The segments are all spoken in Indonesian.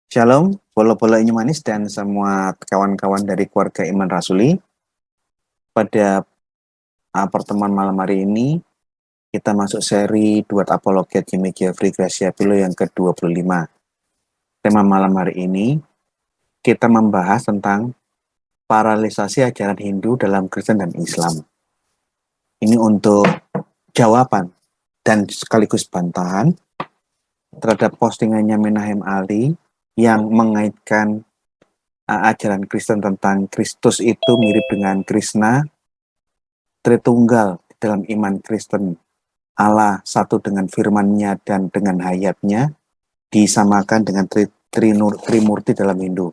Shalom, bola-bola Inyo Manis dan semua kawan-kawan dari keluarga Iman Rasuli. Pada pertemuan malam hari ini, kita masuk seri Duat Apologet Jimmy Jeffrey Gracia Pilo yang ke-25. Tema malam hari ini, kita membahas tentang paralelisasi ajaran Hindu dalam Kristen dan Islam. Ini untuk jawaban dan sekaligus bantahan terhadap postingannya Menahem Ali yang mengaitkan ajaran Kristen tentang Kristus itu mirip dengan Krishna, Tritunggal dalam iman Kristen, Allah satu dengan firman-Nya dan dengan hayat-Nya, disamakan dengan Trimurti dalam Hindu.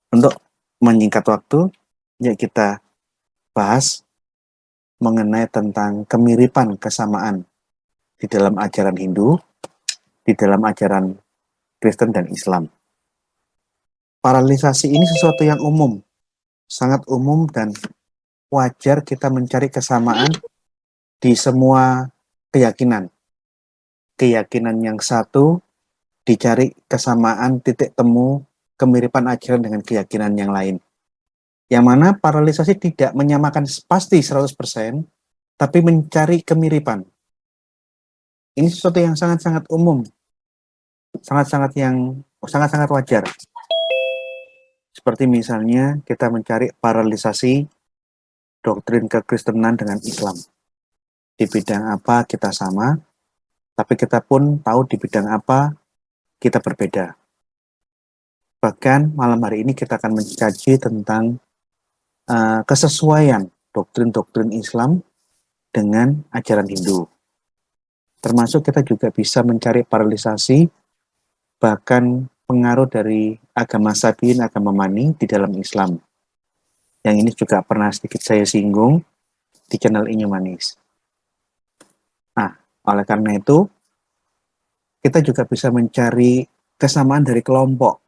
Untuk menyingkat waktu, yuk kita bahas mengenai tentang kemiripan kesamaan di dalam ajaran Hindu, di dalam ajaran Kristen dan Islam. Paralelisasi ini sesuatu yang umum, sangat umum dan wajar kita mencari kesamaan di semua keyakinan. Keyakinan yang satu dicari kesamaan titik temu kemiripan ajaran dengan keyakinan yang lain. Yang mana paralelisasi tidak menyamakan pasti 100%, tapi mencari kemiripan. Ini sesuatu yang sangat-sangat umum, sangat-sangat wajar. Seperti misalnya kita mencari paralelisasi doktrin kekristenan dengan Islam. Di bidang apa kita sama, tapi kita pun tahu di bidang apa kita berbeda. Bahkan malam hari ini kita akan mengkaji tentang kesesuaian doktrin-doktrin Islam dengan ajaran Hindu. Termasuk kita juga bisa mencari paralelisasi, bahkan pengaruh dari agama Sabiin, agama Mani di dalam Islam. Yang ini juga pernah sedikit saya singgung di channel Inyo Manis. Nah, oleh karena itu, kita juga bisa mencari kesamaan dari kelompok.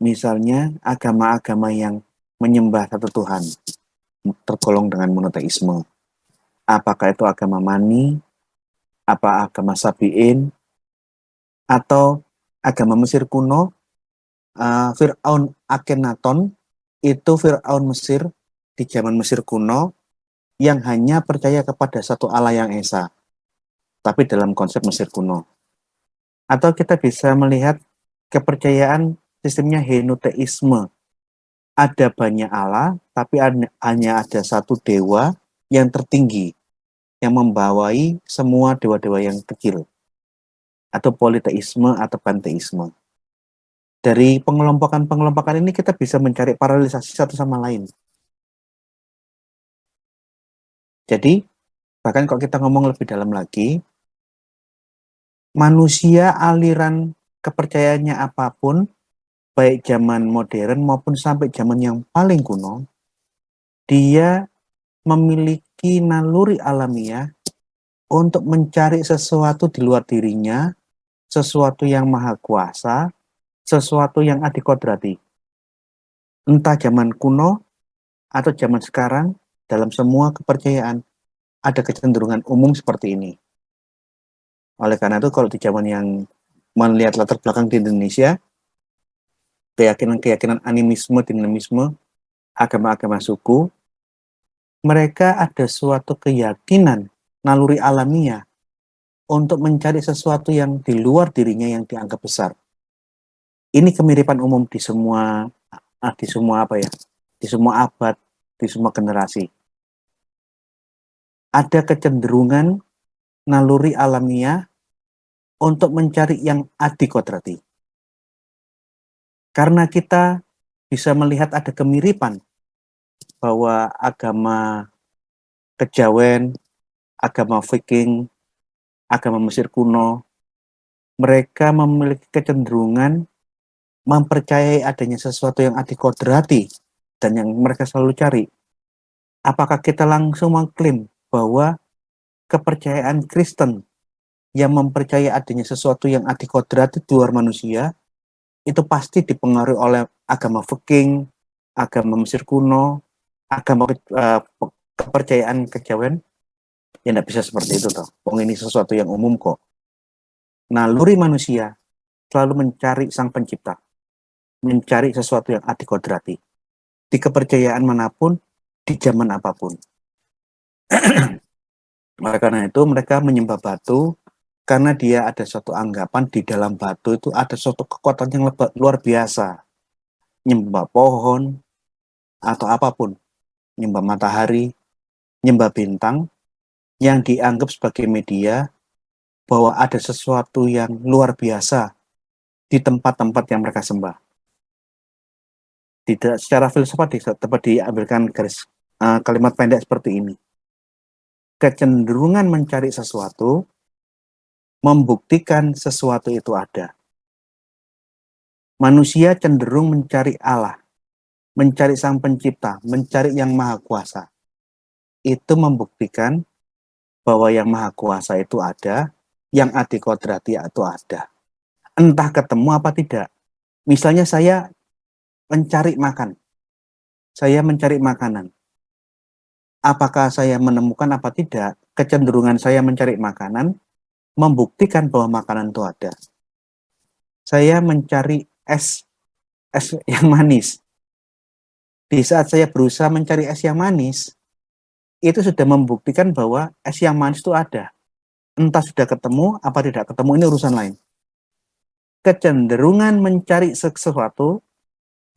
Misalnya agama-agama yang menyembah satu Tuhan, tergolong dengan monoteisme. Apakah itu agama Mani, apa agama Sabiin, atau agama Mesir kuno, Fir'aun Akhenaton, itu Fir'aun Mesir di zaman Mesir kuno yang hanya percaya kepada satu Allah yang esa, tapi dalam konsep Mesir kuno. Atau kita bisa melihat kepercayaan sistemnya henoteisme. Ada banyak Allah, tapi hanya ada satu dewa yang tertinggi, yang membawai semua dewa-dewa yang kecil. Atau politeisme atau panteisme. Dari pengelompokan-pengelompokan ini kita bisa mencari paralelisasi satu sama lain. Jadi, bahkan kalau kita ngomong lebih dalam lagi, manusia aliran kepercayaannya apapun, baik zaman modern maupun sampai zaman yang paling kuno, dia memiliki naluri alamiah untuk mencari sesuatu di luar dirinya, sesuatu yang maha kuasa, sesuatu yang adikodrati. Entah zaman kuno atau zaman sekarang, dalam semua kepercayaan ada kecenderungan umum seperti ini. Oleh karena itu, kalau di zaman yang melihat latar belakang di Indonesia, keyakinan-keyakinan animisme, dinamisme, agama-agama suku, mereka ada suatu keyakinan naluri alamiah untuk mencari sesuatu yang di luar dirinya yang dianggap besar. Ini kemiripan umum di semua abad, di semua generasi. Ada kecenderungan naluri alamiah untuk mencari yang adikodrati. Karena kita bisa melihat ada kemiripan bahwa agama Kejawen, agama Viking, agama Mesir kuno, mereka memiliki kecenderungan mempercayai adanya sesuatu yang adikodrati dan yang mereka selalu cari. Apakah kita langsung mengklaim bahwa kepercayaan Kristen yang mempercayai adanya sesuatu yang adikodrati di luar manusia itu pasti dipengaruhi oleh agama Viking, agama Mesir kuno, agama kepercayaan Kejawen? Ya tidak bisa seperti itu toh. Ini sesuatu yang umum kok. Naluri manusia selalu mencari sang pencipta. mencari sesuatu yang adikodrati. Di kepercayaan manapun, di zaman apapun. Oleh karena itu, mereka menyembah batu karena dia ada suatu anggapan di dalam batu itu ada suatu kekuatan yang luar biasa. Nyembah pohon atau apapun, nyembah matahari, nyembah bintang, yang dianggap sebagai media bahwa ada sesuatu yang luar biasa di tempat-tempat yang mereka sembah. Tidak secara filsafat dapat diambilkan garis kalimat pendek seperti ini. Kecenderungan mencari sesuatu membuktikan sesuatu itu ada. Manusia cenderung mencari Allah, mencari Sang Pencipta, mencari Yang Maha Kuasa. Itu membuktikan bahwa Yang Maha Kuasa itu ada, yang adikodrati itu ada. Entah ketemu apa tidak. Misalnya saya mencari makan. Saya mencari makanan. Apakah saya menemukan apa tidak? Kecenderungan saya mencari makanan membuktikan bahwa makanan itu ada. Saya mencari es yang manis. Di saat saya berusaha mencari es yang manis, itu sudah membuktikan bahwa es yang manis itu ada. Entah sudah ketemu, apa tidak ketemu, ini urusan lain. Kecenderungan mencari sesuatu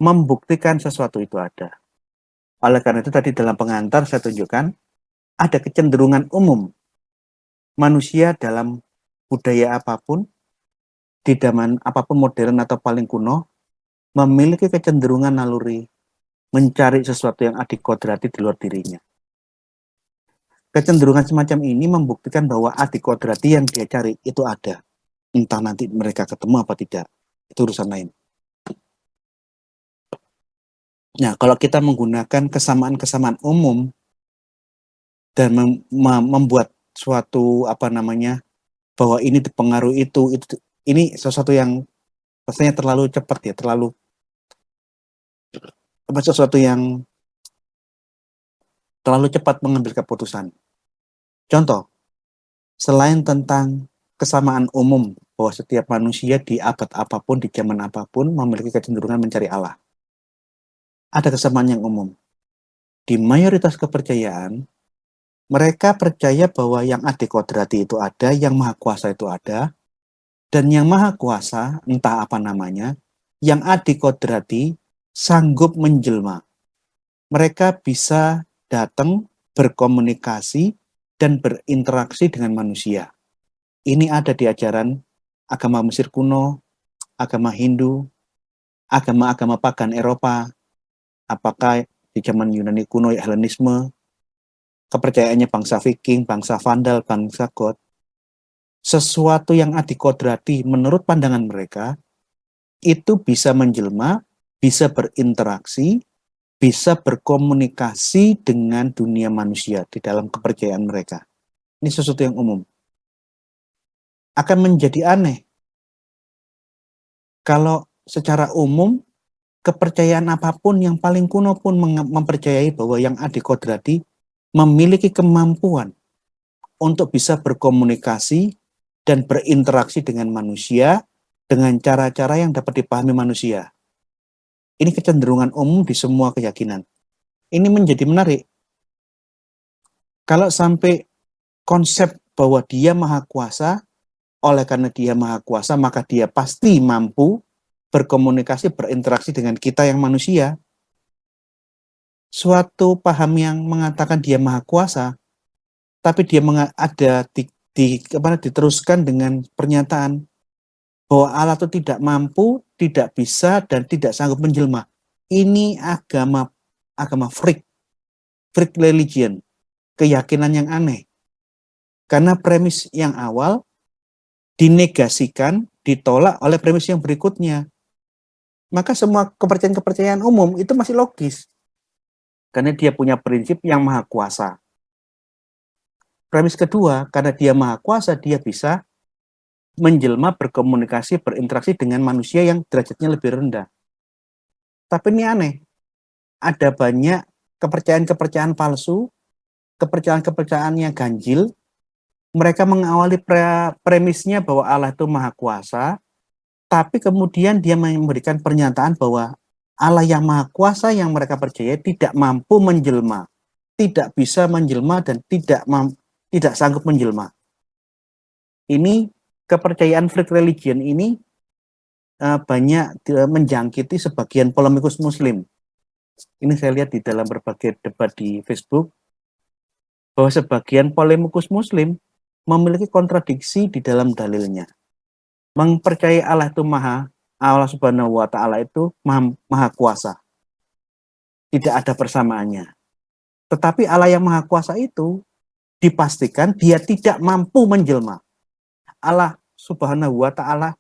membuktikan sesuatu itu ada. Oleh karena itu tadi dalam pengantar saya tunjukkan, ada kecenderungan umum. Manusia dalam budaya apapun, di zaman apapun modern atau paling kuno, memiliki kecenderungan naluri mencari sesuatu yang adikodrati di luar dirinya. Kecenderungan semacam ini membuktikan bahwa adikodrati yang dia cari itu ada. Entah nanti mereka ketemu apa tidak, itu urusan lain. Nah, kalau kita menggunakan kesamaan-kesamaan umum dan membuat suatu bahwa ini dipengaruhi itu ini sesuatu yang rasanya terlalu cepat ya, sesuatu yang terlalu cepat mengambil keputusan. Contoh, selain tentang kesamaan umum bahwa setiap manusia di abad apapun, di zaman apapun memiliki kecenderungan mencari Allah. Ada kesamaan yang umum. Di mayoritas kepercayaan, mereka percaya bahwa yang adikodrati itu ada, yang maha kuasa itu ada, dan yang maha kuasa, entah apa namanya, yang adikodrati sanggup menjelma. Mereka bisa datang, berkomunikasi, dan berinteraksi dengan manusia. Ini ada di ajaran agama Mesir kuno, agama Hindu, agama-agama pagan Eropa, apakah di zaman Yunani kuno, Helenisme, kepercayaannya bangsa Viking, bangsa Vandal, bangsa Goth, sesuatu yang adikodrati menurut pandangan mereka, itu bisa menjelma, bisa berinteraksi, bisa berkomunikasi dengan dunia manusia di dalam kepercayaan mereka. Ini sesuatu yang umum. Akan menjadi aneh kalau secara umum kepercayaan apapun yang paling kuno pun mempercayai bahwa yang adikodrati memiliki kemampuan untuk bisa berkomunikasi dan berinteraksi dengan manusia dengan cara-cara yang dapat dipahami manusia. Ini kecenderungan umum di semua keyakinan. Ini menjadi menarik. Kalau sampai konsep bahwa dia maha kuasa, oleh karena dia maha kuasa, maka dia pasti mampu berkomunikasi, berinteraksi dengan kita yang manusia. Suatu paham yang mengatakan dia maha kuasa, tapi dia diteruskan dengan pernyataan bahwa Allah itu tidak mampu, tidak bisa, dan tidak sanggup menjelma. Ini agama freak religion, keyakinan yang aneh. Karena premis yang awal dinegasikan, ditolak oleh premis yang berikutnya. Maka semua kepercayaan-kepercayaan umum itu masih logis. Karena dia punya prinsip yang maha kuasa. Premis kedua, karena dia maha kuasa, dia bisa menjelma, berkomunikasi, berinteraksi dengan manusia yang derajatnya lebih rendah. Tapi ini aneh. Ada banyak kepercayaan-kepercayaan palsu, kepercayaan-kepercayaan yang ganjil. Mereka mengawali premisnya bahwa Allah itu maha kuasa, Tapi kemudian dia memberikan pernyataan bahwa Allah yang Maha Kuasa yang mereka percaya tidak mampu menjelma, tidak bisa menjelma dan tidak sanggup menjelma. Ini kepercayaan freak religion ini banyak menjangkiti sebagian polemikus Muslim. Ini saya lihat di dalam berbagai debat di Facebook, bahwa sebagian polemikus Muslim memiliki kontradiksi di dalam dalilnya. Mempercayai Allah itu Allah Subhanahu wa Ta'ala itu maha kuasa. Tidak ada persamaannya. Tetapi Allah yang maha kuasa itu dipastikan dia tidak mampu menjelma. Allah Subhanahu wa Ta'ala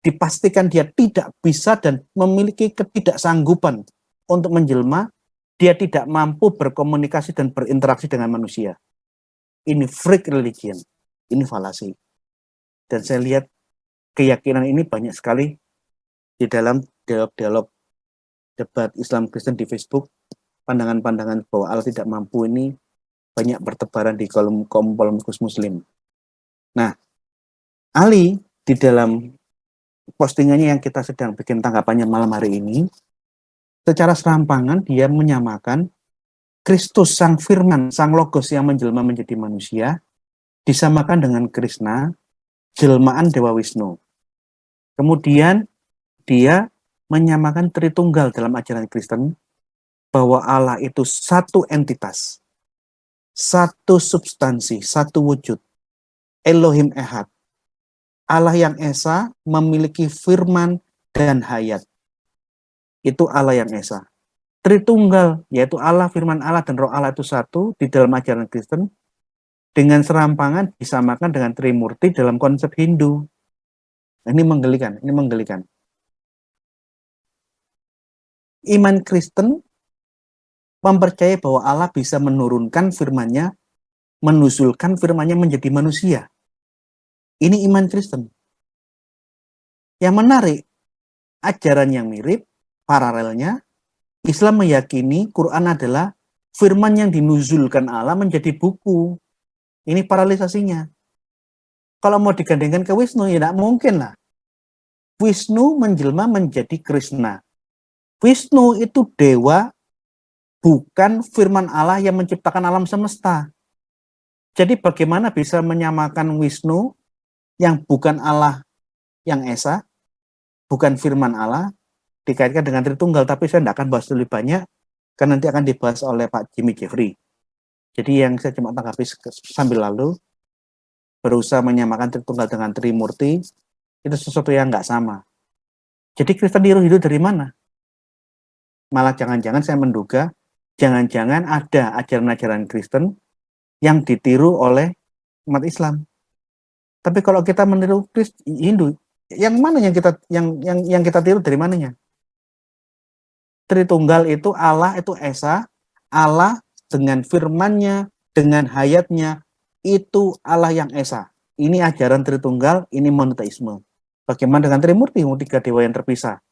dipastikan dia tidak bisa dan memiliki ketidaksanggupan untuk menjelma. Dia tidak mampu berkomunikasi dan berinteraksi dengan manusia. Ini freak religion. Ini falasi. Dan saya lihat keyakinan ini banyak sekali di dalam dialog-dialog debat Islam Kristen di Facebook. Pandangan-pandangan bahwa Allah tidak mampu ini banyak bertebaran di kolom polemikus Muslim. Nah, Ali di dalam postingannya yang kita sedang bikin tanggapannya malam hari ini, secara serampangan dia menyamakan Kristus sang firman, sang logos yang menjelma menjadi manusia, disamakan dengan Krishna, jelmaan Dewa Wisnu. Kemudian dia menyamakan Tritunggal dalam ajaran Kristen, bahwa Allah itu satu entitas, satu substansi, satu wujud, Elohim Ehad. Allah yang Esa memiliki firman dan hayat. Itu Allah yang Esa. Tritunggal, yaitu Allah, firman Allah, dan roh Allah itu satu di dalam ajaran Kristen, dengan serampangan disamakan dengan Trimurti dalam konsep Hindu. Ini menggelikan, ini menggelikan. Iman Kristen mempercayai bahwa Allah bisa menurunkan firman-Nya, menusulkan firman-Nya menjadi manusia. Ini iman Kristen. Yang menarik, ajaran yang mirip, paralelnya, Islam meyakini Quran adalah firman yang dinuzulkan Allah menjadi buku. Ini paralelisasinya. Kalau mau digandengkan ke Wisnu, ya tidak mungkin lah. Wisnu menjelma menjadi Krishna. Wisnu itu dewa, bukan firman Allah yang menciptakan alam semesta. Jadi bagaimana bisa menyamakan Wisnu yang bukan Allah yang Esa, bukan firman Allah, dikaitkan dengan Tritunggal, tapi saya tidak akan bahas lebih banyak, karena nanti akan dibahas oleh Pak Jimmy Jeffrey. Jadi yang saya cuma tanggapi sambil lalu, berusaha menyamakan Tritunggal dengan Trimurti, itu sesuatu yang nggak sama. Jadi Kristen tiru hidup dari mana? Malah jangan-jangan saya menduga, jangan-jangan ada ajaran-ajaran Kristen yang ditiru oleh umat Islam. Tapi kalau kita meniru Hindu, yang mana yang kita tiru dari mananya? Tritunggal itu Allah, itu Esa, Allah dengan firman-Nya, dengan hayatnya, itu Allah yang Esa. Ini ajaran Tritunggal, ini monoteisme. Bagaimana dengan Trimurti, tiga dewa yang terpisah?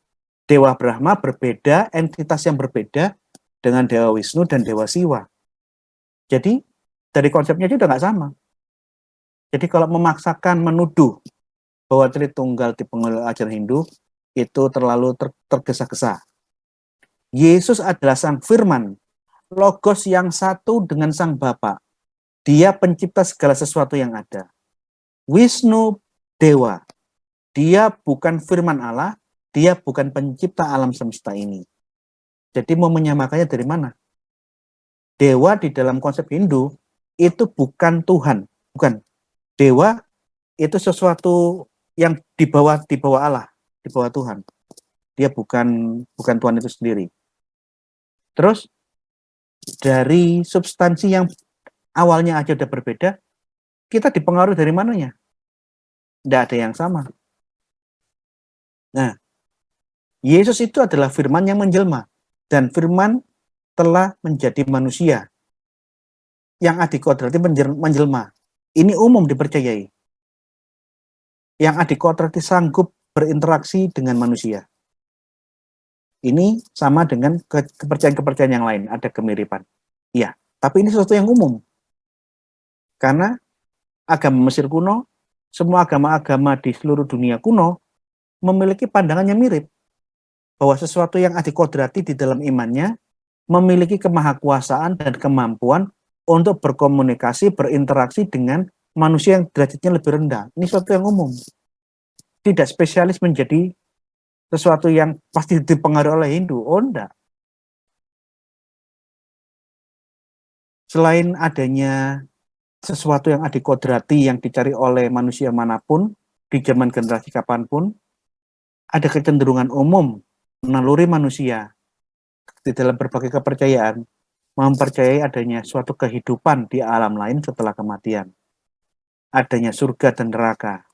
Dewa Brahma berbeda, entitas yang berbeda dengan Dewa Wisnu dan Dewa Siwa. Jadi, dari konsepnya juga nggak sama. Jadi kalau memaksakan menuduh bahwa Tritunggal dipengaruhi ajaran Hindu, itu terlalu tergesa-gesa. Yesus adalah sang firman, logos yang satu dengan sang Bapa. Dia pencipta segala sesuatu yang ada. Wisnu dewa. Dia bukan firman Allah, dia bukan pencipta alam semesta ini. Jadi mau menyamakannya dari mana? Dewa di dalam konsep Hindu itu bukan Tuhan, bukan. Dewa itu sesuatu yang di bawah Allah, di bawah Tuhan. Dia bukan Tuhan itu sendiri. Terus dari substansi yang awalnya aja udah berbeda, kita dipengaruhi dari mananya? Tidak ada yang sama. Nah, Yesus itu adalah firman yang menjelma, dan firman telah menjadi manusia yang adikodrati menjelma. Ini umum dipercayai. Yang adikodrati sanggup berinteraksi dengan manusia. Ini sama dengan kepercayaan-kepercayaan yang lain, ada kemiripan. Iya, tapi ini sesuatu yang umum. Karena agama Mesir kuno, semua agama-agama di seluruh dunia kuno, memiliki pandangan yang mirip, bahwa sesuatu yang adikodrati di dalam imannya memiliki kemahakuasaan dan kemampuan untuk berkomunikasi, berinteraksi dengan manusia yang derajatnya lebih rendah. Ini sesuatu yang umum. Tidak spesialis menjadi sesuatu yang pasti dipengaruhi oleh Hindu. Oh, enggak. Selain adanya sesuatu yang adikodrati yang dicari oleh manusia manapun, di zaman generasi kapanpun, ada kecenderungan umum naluri manusia di dalam berbagai kepercayaan mempercayai adanya suatu kehidupan di alam lain setelah kematian. Adanya surga dan neraka.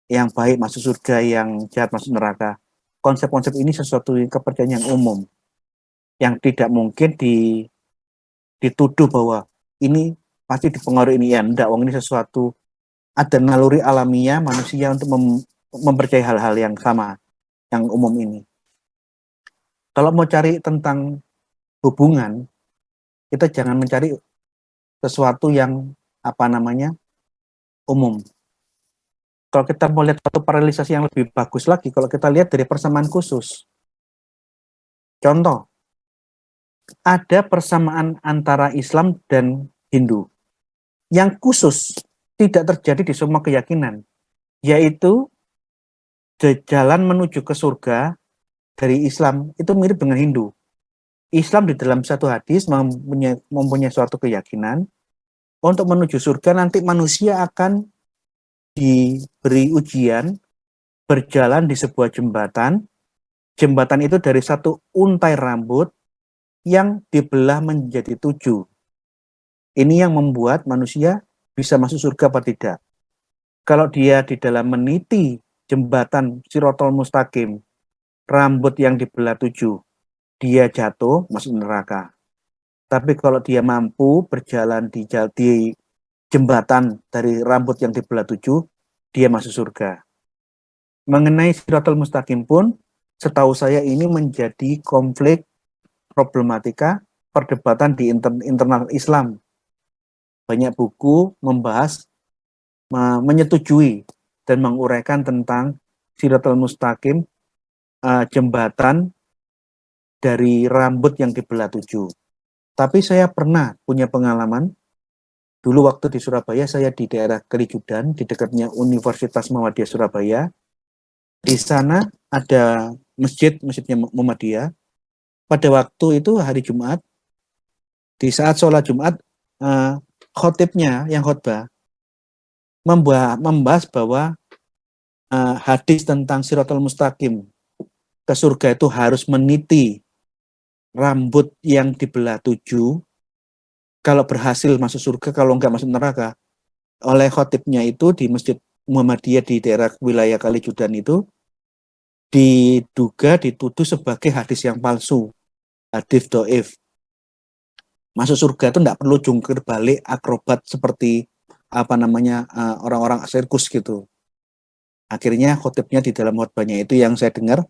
Yang baik masuk surga, yang jahat masuk neraka. Konsep-konsep ini sesuatu kepercayaan yang umum. Yang tidak mungkin dituduh bahwa ini pasti dipengaruhi ini. Ya, enggak, ini sesuatu, ada naluri alamiah manusia untuk mempercayai hal-hal yang sama, yang umum ini. Kalau mau cari tentang hubungan, kita jangan mencari sesuatu yang umum. Kalau kita mau lihat satu paralelisasi yang lebih bagus lagi, kalau kita lihat dari persamaan khusus. Contoh, ada persamaan antara Islam dan Hindu. Yang khusus tidak terjadi di semua keyakinan, yaitu jalan menuju ke surga dari Islam itu mirip dengan Hindu. Islam di dalam satu hadis mempunyai suatu keyakinan, untuk menuju surga nanti manusia akan diberi ujian berjalan di sebuah jembatan. Jembatan itu dari satu untai rambut yang dibelah menjadi 7. Ini yang membuat manusia bisa masuk surga apa tidak. Kalau dia di dalam meniti jembatan Shirathul Mustaqim, rambut yang dibelah 7, dia jatuh masuk neraka. Tapi kalau dia mampu berjalan di jembatan dari rambut yang dibelah 7, dia masuk surga. Mengenai Shirathul Mustaqim pun, setahu saya ini menjadi konflik, problematika, perdebatan di internal Islam. Banyak buku membahas, menyetujui dan menguraikan tentang Shirathul Mustaqim, jembatan dari rambut yang dibelah 7. Tapi saya pernah punya pengalaman, dulu waktu di Surabaya, saya di daerah Kalijudan, di dekatnya Universitas Muhammadiyah Surabaya. Di sana ada masjidnya Muhammadiyah. Pada waktu itu hari Jumat, di saat sholat Jumat, khotibnya yang khotbah membahas bahwa hadis tentang Shirathul Mustaqim ke surga itu harus meniti rambut yang dibelah 7. Kalau berhasil masuk surga, kalau enggak masuk neraka. Oleh khotibnya itu di Masjid Muhammadiyah di daerah wilayah Kalijudan itu dituduh sebagai hadis yang palsu, hadis doif. Masuk surga itu enggak perlu jungkir balik akrobat seperti orang-orang sirkus gitu. Akhirnya khotibnya di dalam khotbahnya itu yang saya dengar,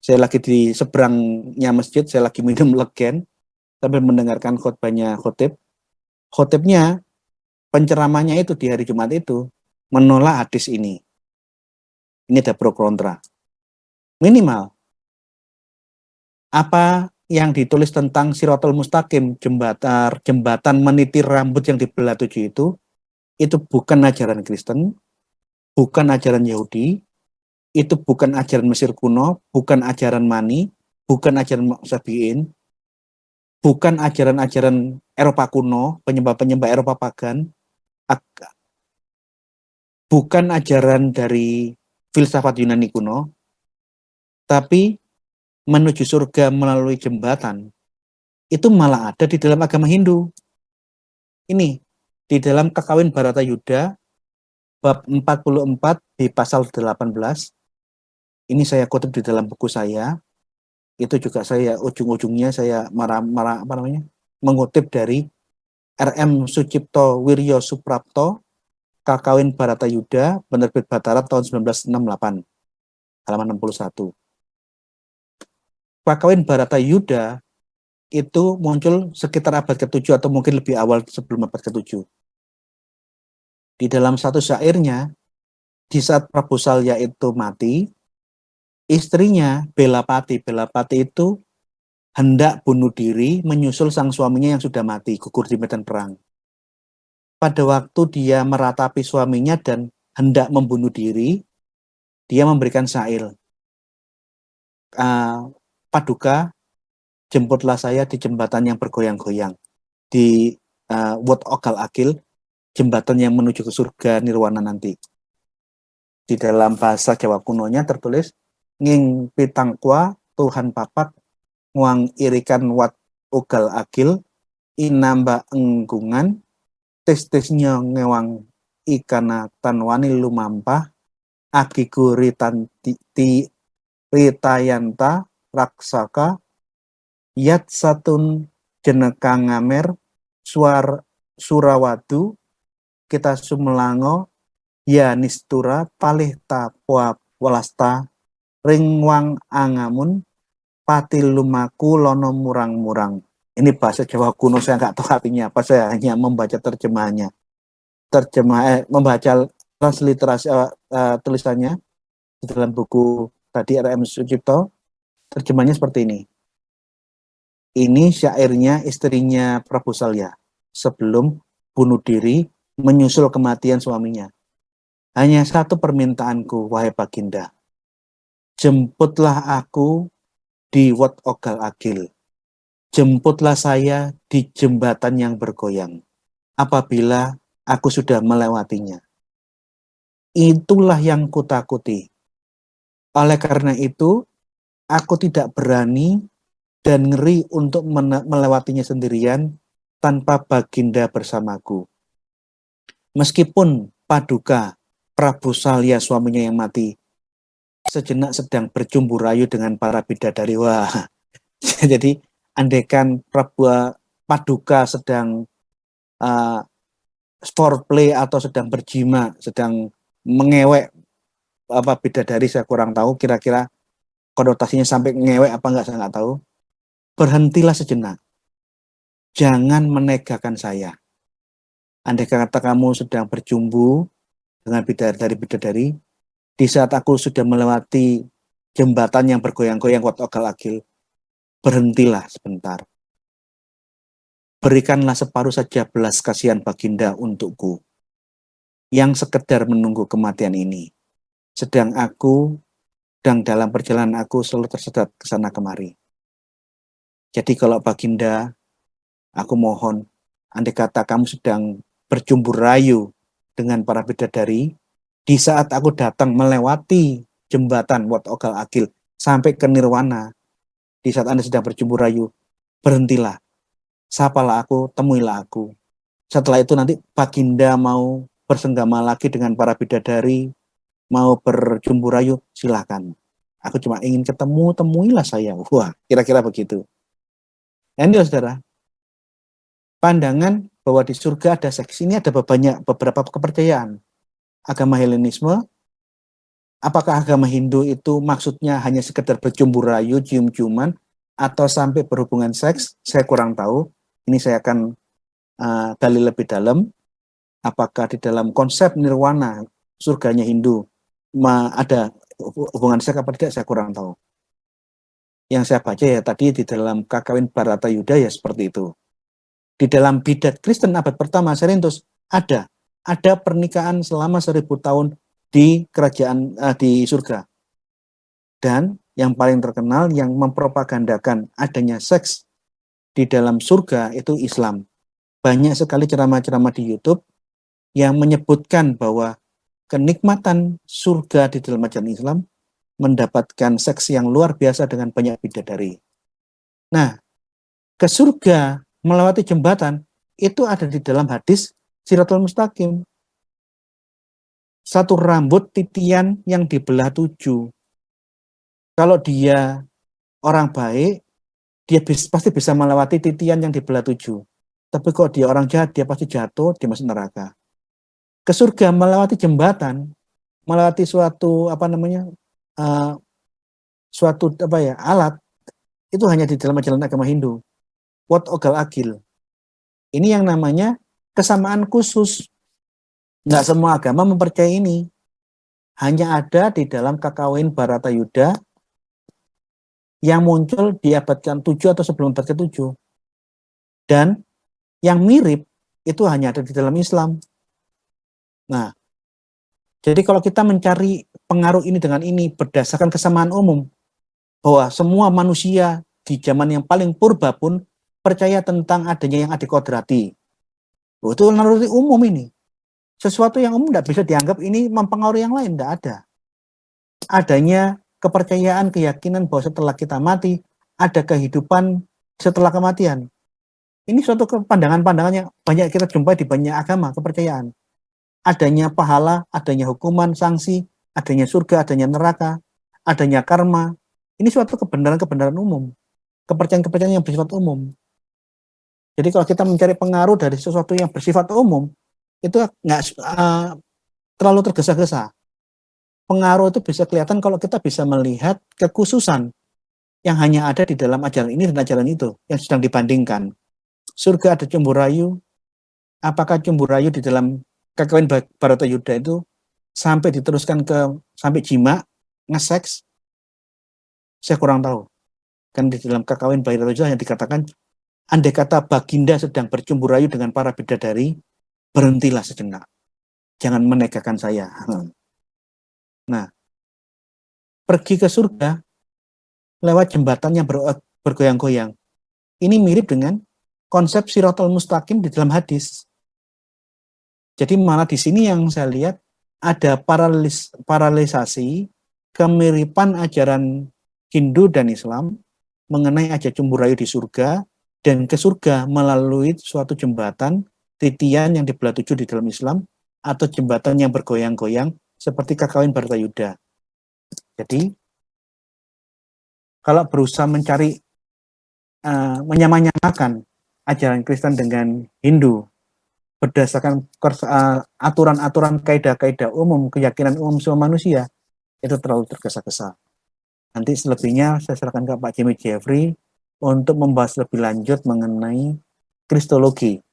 saya lagi di seberangnya masjid, saya lagi minum legen sambil mendengarkan khotbahnya khotib. Khotibnya, penceramahnya itu di hari Jumat itu menolak hadis ini. Ini ada pro kontra. Minimal apa yang ditulis tentang Shirathul Mustaqim, jembatan meniti rambut yang dibelah 7 itu bukan ajaran Kristen, bukan ajaran Yahudi, itu bukan ajaran Mesir kuno, bukan ajaran Mani, bukan ajaran Sabiin, bukan ajaran-ajaran Eropa kuno, penyembah-penyembah Eropa pagan, bukan ajaran dari filsafat Yunani kuno, tapi menuju surga melalui jembatan, itu malah ada di dalam agama Hindu. Ini, di dalam Kakawin Bharatayuddha, bab 44 di pasal 18, ini saya kutip di dalam buku saya, itu juga saya ujung-ujungnya saya mengutip dari R.M. Sucipto Wiryo Suprapto, Kakawin Bharatayuddha, penerbit Batara tahun 1968, halaman 61. Kakawin Bharatayuddha itu muncul sekitar abad ke-7 atau mungkin lebih awal sebelum abad ke-7. Di dalam satu syairnya, di saat Prabu Salya itu mati, istrinya Belapati. Belapati itu hendak bunuh diri menyusul sang suaminya yang sudah mati, gugur di medan perang. Pada waktu dia meratapi suaminya dan hendak membunuh diri, dia memberikan syair. Paduka, jemputlah saya di jembatan yang bergoyang-goyang. Di Wat Ogal Agil, jembatan yang menuju ke surga nirwana nanti. Di dalam bahasa Jawa kunonya tertulis, nging pitangkwa Tuhan papat nguang irikan Wat Ogal Agil inamba enggungan tes-tesnya ngewang ikana tanwani lumampah agigu ritayanta raksaka yat satun jeneka ngamer surawadu kita sumelango ya nistura palih ta walasta ringwang angamun pati lumaku lono murang-murang. Ini bahasa Jawa kuno, saya nggak tahu artinya apa, saya hanya membaca terjemahannya. Membaca transliterasi tulisannya di dalam buku tadi R.M. Sucipto, terjemahnya seperti ini. Ini syairnya istrinya Prabu Salya sebelum bunuh diri menyusul kematian suaminya. Hanya satu permintaanku, wahai Baginda. Jemputlah aku di Wat Ogal Agil. Jemputlah saya di jembatan yang bergoyang. Apabila aku sudah melewatinya. Itulah yang kutakuti. Oleh karena itu, aku tidak berani dan ngeri untuk melewatinya sendirian tanpa Baginda bersamaku. Meskipun Paduka Prabu Salya suaminya yang mati sejenak sedang bercumbu rayu dengan para bidadari. Wah, jadi andaikan Paduka sedang foreplay atau sedang berjima, sedang mengewek bidadari, saya kurang tahu kira-kira konotasinya sampai ngewek apa enggak, saya nggak tahu. Berhentilah sejenak. Jangan menegakkan saya. Andai kata kamu sedang berjumbu dengan bidadari, di saat aku sudah melewati jembatan yang bergoyang-goyang Wat Ogal Agil, berhentilah sebentar. Berikanlah separuh saja belas kasihan Baginda untukku, yang sekedar menunggu kematian ini. Sedang dalam perjalanan aku selalu tersedat ke sana kemari. Jadi kalau Baginda, aku mohon, andai kata kamu sedang bercumbu rayu dengan para bidadari, di saat aku datang melewati jembatan Wat Ogal Agil sampai ke nirwana, di saat Anda sedang bercumbu rayu, berhentilah. Sapalah aku, temuilah aku. Setelah itu nanti Baginda mau bersenggama lagi dengan para bidadari, mau bercumbu rayu, silakan. Aku cuma ingin ketemu, temuilah saya. Wah, kira-kira begitu. Ini saudara, pandangan bahwa di surga ada seks ini ada beberapa kepercayaan. Agama Helenisme, apakah agama Hindu itu maksudnya hanya sekedar bercumbu rayu, cium-ciuman, atau sampai berhubungan seks? Saya kurang tahu. Ini saya akan gali lebih dalam. Apakah di dalam konsep nirwana surganya Hindu ada hubungan seks apa tidak, saya kurang tahu. Yang saya baca ya tadi di dalam Kakawin Bharatayuddha ya seperti itu. Di dalam bidat Kristen abad pertama Serinthus ada pernikahan selama 1000 tahun di kerajaan di surga. Dan yang paling terkenal yang mempropagandakan adanya seks di dalam surga itu Islam. Banyak sekali ceramah-ceramah di YouTube yang menyebutkan bahwa kenikmatan surga di dalam ajaran Islam mendapatkan seks yang luar biasa dengan banyak bidadari. Nah, ke surga melewati jembatan itu ada di dalam hadis Siratul Mustaqim. Satu rambut titian yang dibelah 7. Kalau dia orang baik, dia pasti bisa melewati titian yang dibelah 7. Tapi kalau dia orang jahat, dia pasti jatuh, dia masuk neraka. Ke surga melewati jembatan, melewati suatu alat, itu hanya di dalam ajaran agama Hindu. Wat Ogal Agil. Ini yang namanya kesamaan khusus. Nggak semua agama mempercayai ini. Hanya ada di dalam Kakawin Bharatayuddha yang muncul di abad ke-7 atau sebelum abad ke-7. Dan yang mirip itu hanya ada di dalam Islam. Nah, jadi kalau kita mencari pengaruh ini dengan ini berdasarkan kesamaan umum, bahwa semua manusia di zaman yang paling purba pun percaya tentang adanya yang adikodrati. Itu naluri umum ini. Sesuatu yang umum tidak bisa dianggap ini mempengaruhi yang lain, tidak ada. Adanya kepercayaan, keyakinan bahwa setelah kita mati, ada kehidupan setelah kematian. Ini suatu pandangan-pandangan yang banyak kita jumpai di banyak agama, kepercayaan. Adanya pahala, adanya hukuman, sanksi, adanya surga, adanya neraka, adanya karma. Ini suatu kebenaran-kebenaran umum. Kepercayaan-kepercayaan yang bersifat umum. Jadi kalau kita mencari pengaruh dari sesuatu yang bersifat umum, itu nggak terlalu tergesa-gesa. Pengaruh itu bisa kelihatan kalau kita bisa melihat kekhususan yang hanya ada di dalam ajaran ini dan ajaran itu yang sedang dibandingkan. Surga ada cemburayu, apakah cemburayu di dalam kakawin Baratayuda itu sampai diteruskan sampai jima, ngeseks? Saya kurang tahu. Kan di dalam kakawin Baratayuda yang dikatakan, andai kata Baginda sedang bercemburayu dengan para bidadari, berhentilah sejenak. Jangan menegakkan saya. Nah, pergi ke surga lewat jembatan yang bergoyang-goyang. Ini mirip dengan konsep Siratal Mustaqim di dalam hadis. Jadi malah di sini yang saya lihat ada paralelisasi kemiripan ajaran Hindu dan Islam mengenai ajaran cemburayu di surga dan ke surga melalui suatu jembatan titian yang dibelah 7 di dalam Islam atau jembatan yang bergoyang-goyang seperti kakawin Baratayuda. Jadi kalau berusaha mencari menyamakan ajaran Kristen dengan Hindu berdasarkan aturan-aturan kaidah-kaidah umum, keyakinan umum semua manusia, itu terlalu tergesa-gesa. Nanti selebihnya saya serahkan ke Pak Jimmy Jeffrey untuk membahas lebih lanjut mengenai Kristologi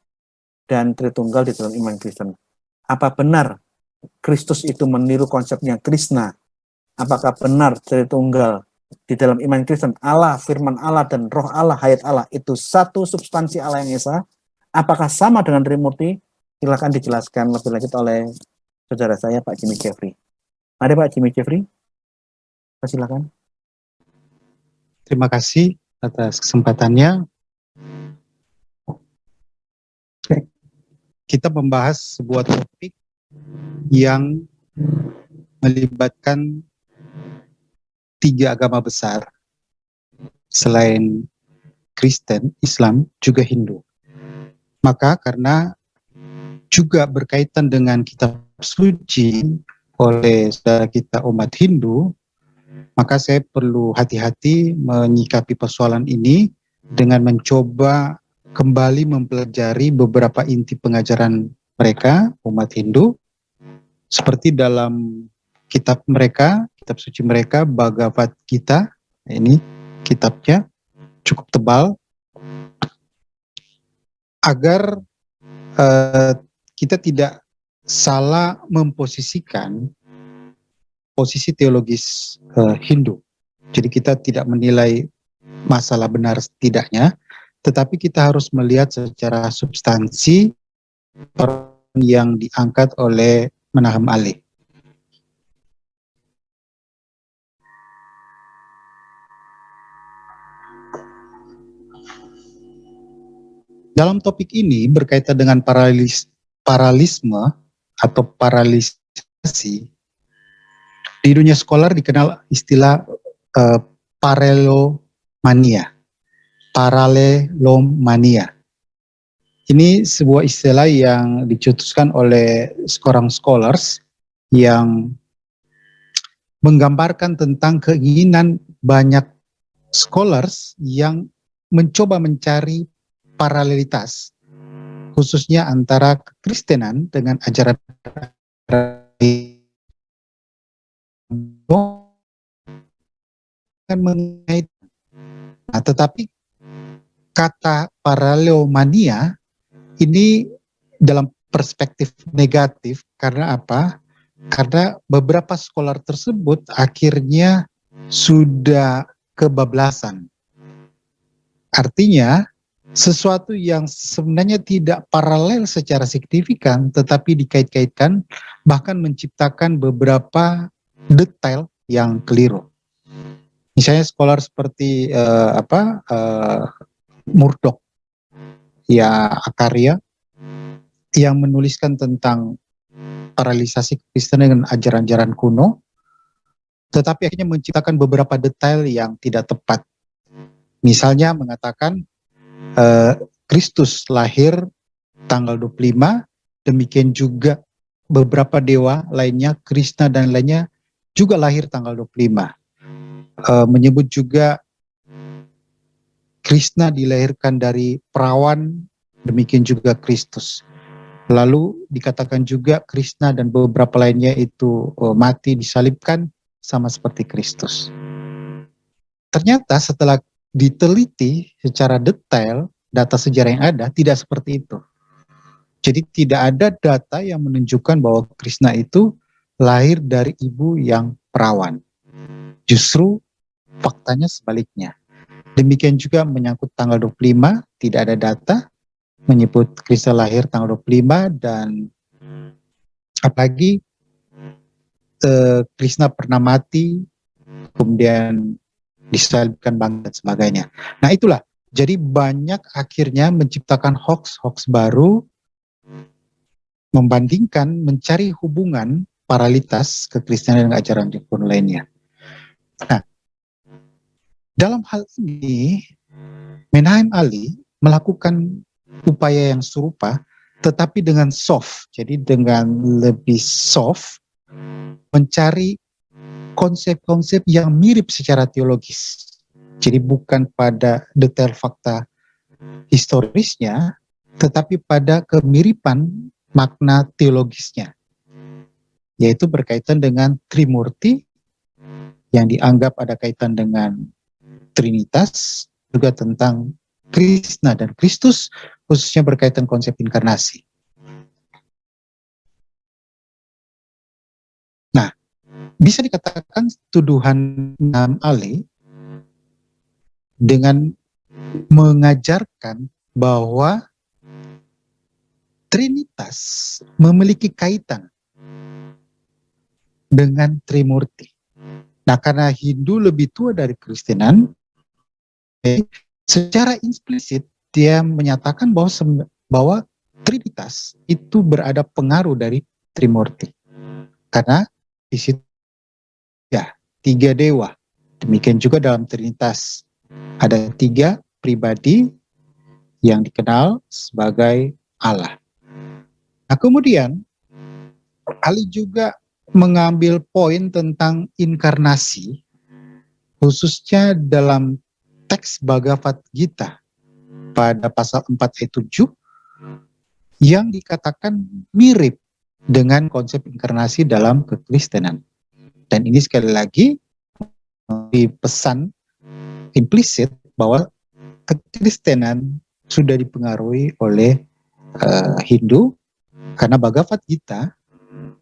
dan Tritunggal di dalam iman Kristen. Apa benar Kristus itu meniru konsepnya Krishna? Apakah benar Tritunggal di dalam iman Kristen Allah, firman Allah, dan roh Allah, hayat Allah itu satu substansi Allah yang esa? Apakah sama dengan Trimurti? Silakan dijelaskan lebih lanjut oleh saudara saya Pak Jimmy Jeffrey. Mari Pak Jimmy Jeffrey, silakan. Terima kasih atas kesempatannya. Kita membahas sebuah topik yang melibatkan 3 agama besar selain Kristen, Islam, juga Hindu. Maka karena juga berkaitan dengan kitab suci oleh saudara kita umat Hindu, maka saya perlu hati-hati menyikapi persoalan ini dengan mencoba kembali mempelajari beberapa inti pengajaran mereka, umat Hindu, seperti dalam kitab mereka, kitab suci mereka, Bhagavad Gita. Ini kitabnya cukup tebal, agar kita tidak salah memposisikan posisi teologis Hindu. Jadi kita tidak menilai masalah benar tidaknya, tetapi kita harus melihat secara substansi yang diangkat oleh Menahem Ali. Dalam topik ini berkaitan dengan paralisme atau paralisasi, di dunia skolar dikenal istilah paralelomania. Paralelomania. Ini sebuah istilah yang dicetuskan oleh seorang scholars yang menggambarkan tentang keinginan banyak scholars yang mencoba mencari paralelitas, khususnya antara kekristenan dengan ajaran mengait. Nah, tetapi kata paralelomania ini dalam perspektif negatif karena apa? Karena beberapa scholar tersebut akhirnya sudah kebablasan. Artinya, sesuatu yang sebenarnya tidak paralel secara signifikan, tetapi dikait-kaitkan, bahkan menciptakan beberapa detail yang keliru. Misalnya scholar seperti Murdoch, ya Akaria, yang menuliskan tentang paralelisasi Kristen dengan ajaran-ajaran kuno, tetapi akhirnya menciptakan beberapa detail yang tidak tepat. Misalnya mengatakan Kristus lahir tanggal 25, demikian juga beberapa dewa lainnya, Krishna dan lainnya juga lahir tanggal 25. Menyebut juga Krishna dilahirkan dari perawan, demikian juga Kristus. Lalu dikatakan juga Krishna dan beberapa lainnya itu mati disalibkan sama seperti Kristus. Ternyata setelah diteliti secara detail data sejarah yang ada, tidak seperti itu. Jadi tidak ada data yang menunjukkan bahwa Krishna itu lahir dari ibu yang perawan. Justru faktanya sebaliknya. Demikian juga menyangkut tanggal 25, tidak ada data menyebut Krishna lahir tanggal 25, dan apalagi Krishna pernah mati, kemudian disalibkan bangkit dan sebagainya. Nah itulah, jadi banyak akhirnya menciptakan hoax-hoax baru, membandingkan, mencari hubungan paralitas kekristenan dan ajaran kuno lainnya. Nah, dalam hal ini, Menahem Ali melakukan upaya yang serupa, tetapi dengan soft, jadi dengan lebih soft, mencari konsep-konsep yang mirip secara teologis. Jadi bukan pada detail fakta historisnya, tetapi pada kemiripan makna teologisnya. Yaitu berkaitan dengan Trimurti, yang dianggap ada kaitan dengan Trinitas, juga tentang Krishna dan Kristus, khususnya berkaitan konsep inkarnasi. Nah, bisa dikatakan tuduhan Menahem Ali dengan mengajarkan bahwa Trinitas memiliki kaitan dengan Trimurti. Nah, karena Hindu lebih tua dari Kristenan, secara implisit dia menyatakan bahwa Trinitas itu berada pengaruh dari Trimurti. Karena di situ ya 3 dewa. Demikian juga dalam Trinitas ada 3 pribadi yang dikenal sebagai Allah. Nah, kemudian Ali juga mengambil poin tentang inkarnasi, khususnya dalam teks Bhagavad Gita pada pasal 4 ayat 7, yang dikatakan mirip dengan konsep inkarnasi dalam kekristenan. Dan ini sekali lagi di pesan implisit bahwa kekristenan sudah dipengaruhi oleh Hindu, karena Bhagavad Gita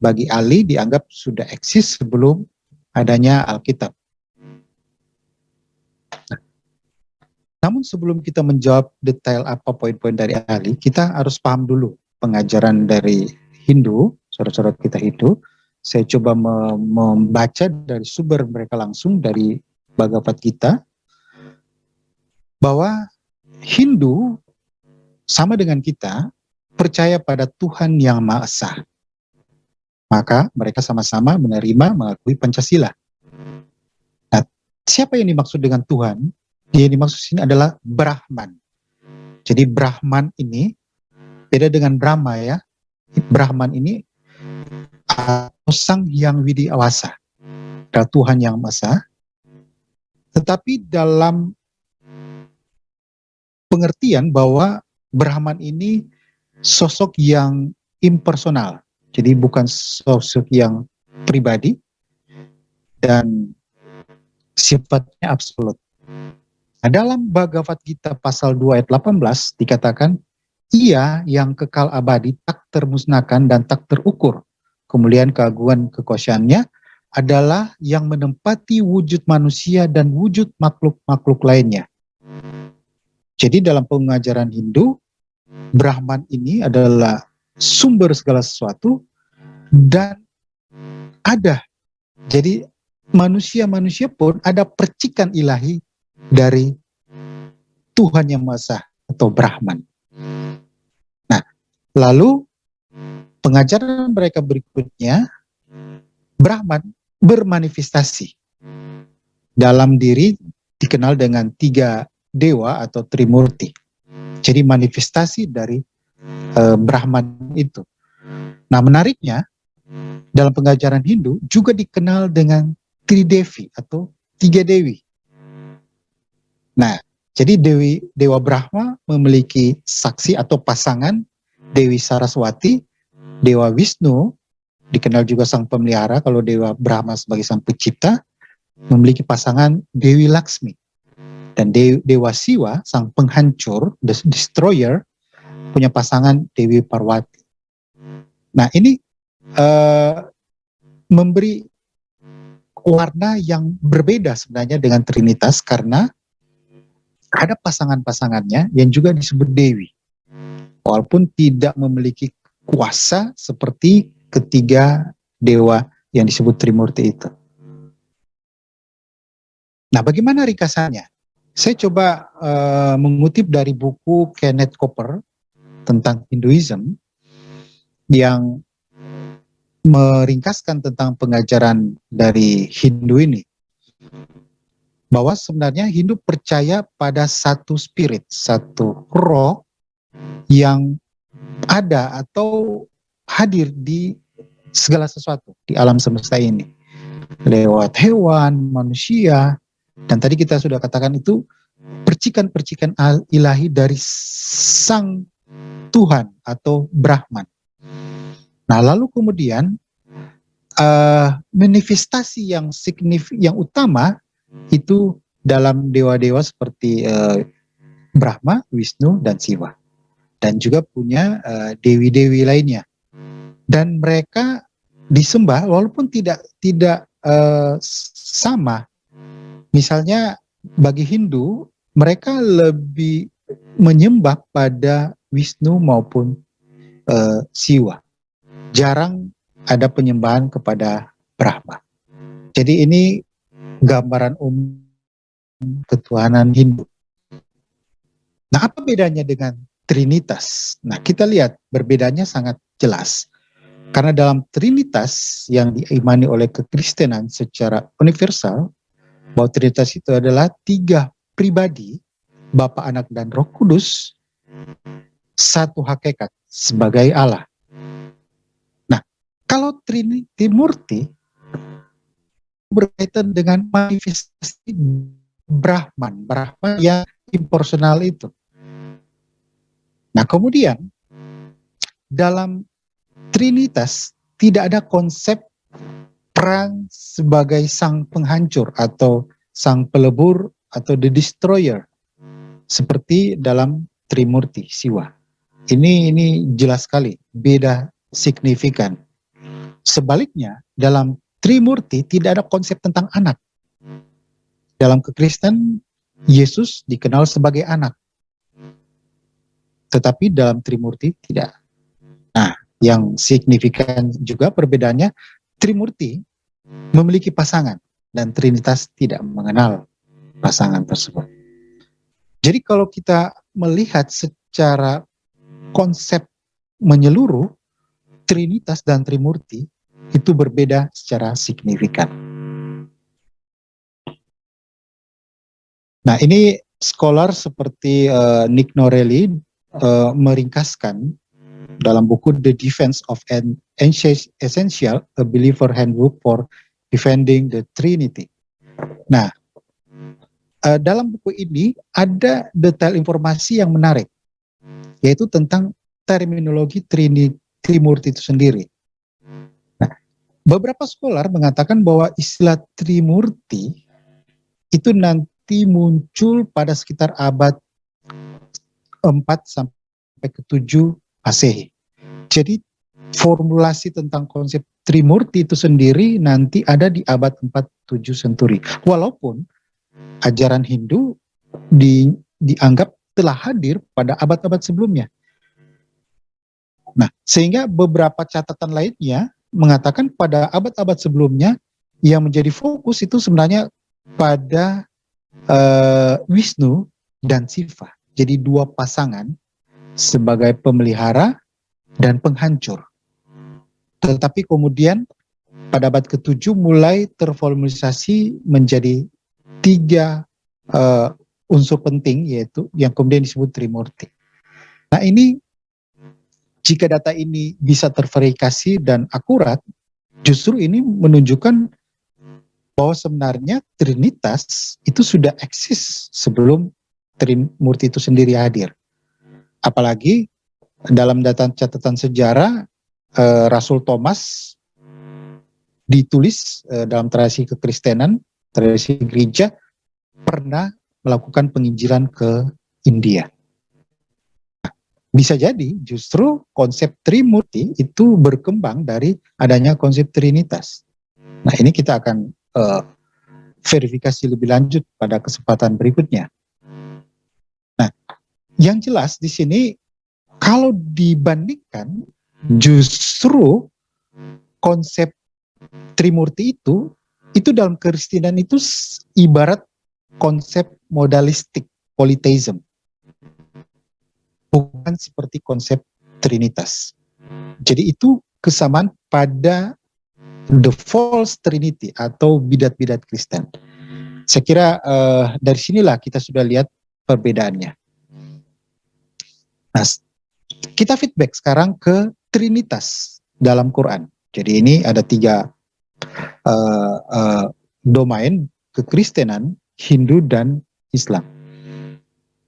bagi Ali dianggap sudah eksis sebelum adanya Alkitab. Namun sebelum kita menjawab detail apa poin-poin dari Ali, kita harus paham dulu pengajaran dari Hindu, saudara-saudara kita Hindu. Saya coba membaca dari sumber mereka langsung dari Bhagavad Gita, bahwa Hindu sama dengan kita percaya pada Tuhan yang Maha Esa. Maka mereka sama-sama menerima, mengakui Pancasila. Nah, siapa yang dimaksud dengan Tuhan? Yang dimaksud sini adalah Brahman. Jadi Brahman ini beda dengan Brahma ya. Brahman ini Sang Hyang Widiawasa, adalah Tuhan yang Maha Esa. Tetapi dalam pengertian bahwa Brahman ini sosok yang impersonal, jadi bukan sosok yang pribadi dan sifatnya absolut. Nah, dalam Bhagavad Gita pasal 2 ayat 18 dikatakan, ia yang kekal abadi tak termusnahkan dan tak terukur, kemuliaan keagungan kekuasaannya adalah yang menempati wujud manusia dan wujud makhluk-makhluk lainnya. Jadi dalam pengajaran Hindu, Brahman ini adalah sumber segala sesuatu dan ada. Jadi manusia-manusia pun ada percikan ilahi dari Tuhan Yang Maha Esa atau Brahman. Nah, lalu pengajaran mereka berikutnya, Brahman bermanifestasi dalam diri dikenal dengan 3 dewa atau Trimurti. Jadi manifestasi dari Brahman itu. Nah, menariknya dalam pengajaran Hindu juga dikenal dengan Tridevi atau 3 dewi. Nah, jadi Dewa Brahma memiliki saksi atau pasangan Dewi Saraswati, Dewa Wisnu dikenal juga sang pemelihara, kalau Dewa Brahma sebagai sang pencipta memiliki pasangan Dewi Laksmi, dan Dewa Siwa sang penghancur, the destroyer, punya pasangan Dewi Parwati. Nah, ini memberi warna yang berbeda sebenarnya dengan Trinitas, karena ada pasangan-pasangannya yang juga disebut Dewi, walaupun tidak memiliki kuasa seperti ketiga dewa yang disebut Trimurti itu. Nah, bagaimana ringkasannya? Saya coba mengutip dari buku Kenneth Cooper tentang Hinduism yang meringkaskan tentang pengajaran dari Hindu ini, bahwa sebenarnya Hindu percaya pada satu spirit, satu roh yang ada atau hadir di segala sesuatu di alam semesta ini, lewat hewan, manusia, dan tadi kita sudah katakan itu percikan-percikan ilahi dari sang Tuhan atau Brahman. Nah, lalu kemudian manifestasi yang yang utama itu dalam dewa-dewa seperti Brahma, Wisnu, dan Siwa, dan juga punya dewi-dewi lainnya, dan mereka disembah walaupun tidak sama. Misalnya bagi Hindu, mereka lebih menyembah pada Wisnu maupun Siwa. Jarang ada penyembahan kepada Brahma. Jadi ini gambaran umum ketuhanan Hindu. Nah, apa bedanya dengan Trinitas? Nah, kita lihat berbedanya sangat jelas. Karena dalam Trinitas yang diimani oleh kekristenan secara universal, bahwa Trinitas itu adalah 3 pribadi, Bapa, Anak, dan Roh Kudus, satu hakikat sebagai Allah. Nah, kalau Trimurti berkaitan dengan manifestasi Brahman yang impersonal itu. Nah, kemudian dalam Trinitas tidak ada konsep perang sebagai sang penghancur atau sang pelebur atau the destroyer seperti dalam Trimurti Siwa. Ini jelas sekali beda signifikan. Sebaliknya dalam Trimurti tidak ada konsep tentang anak. Dalam Kekristen Yesus dikenal sebagai anak, tetapi dalam Trimurti tidak. Nah, yang signifikan juga perbedaannya, Trimurti memiliki pasangan dan Trinitas tidak mengenal pasangan tersebut. Jadi kalau kita melihat secara konsep menyeluruh, Trinitas dan Trimurti itu berbeda secara signifikan. Nah, ini scholar seperti Nick Norelli meringkaskan dalam buku The Defense of an Essential, A Believer Handbook for Defending the Trinity. Nah, dalam buku ini ada detail informasi yang menarik, yaitu tentang terminologi Trimurti itu sendiri. Nah, beberapa scholar mengatakan bahwa istilah Trimurti itu nanti muncul pada sekitar abad 4 sampai ke 7 Masehi. Jadi formulasi tentang konsep Trimurti itu sendiri nanti ada di abad 47 Senturi. Walaupun ajaran Hindu dianggap telah hadir pada abad-abad sebelumnya. Nah, sehingga beberapa catatan lainnya mengatakan pada abad-abad sebelumnya yang menjadi fokus itu sebenarnya pada Wisnu dan Siva. Jadi dua pasangan sebagai pemelihara dan penghancur. Tetapi kemudian pada abad ke-7 mulai terformalisasi menjadi 3 unsur penting, yaitu yang kemudian disebut Trimurti. Nah, ini jika data ini bisa terverifikasi dan akurat, justru ini menunjukkan bahwa sebenarnya Trinitas itu sudah eksis sebelum Trimurti itu sendiri hadir. Apalagi dalam data catatan sejarah, Rasul Thomas ditulis dalam tradisi kekristenan, tradisi gereja, pernah melakukan penginjilan ke India. Bisa jadi justru konsep Trimurti itu berkembang dari adanya konsep Trinitas. Nah, ini kita akan verifikasi lebih lanjut pada kesempatan berikutnya. Nah, yang jelas di sini kalau dibandingkan, justru konsep Trimurti itu dalam Kekristenan itu ibarat konsep modalistik, polytheism. Bukan seperti konsep Trinitas. Jadi itu kesamaan pada the false Trinity atau bidat-bidat Kristen. Saya kira dari sinilah kita sudah lihat perbedaannya. Nah, kita feedback sekarang ke Trinitas dalam Quran. Jadi ini ada 3 domain kekristenan, Hindu dan Islam.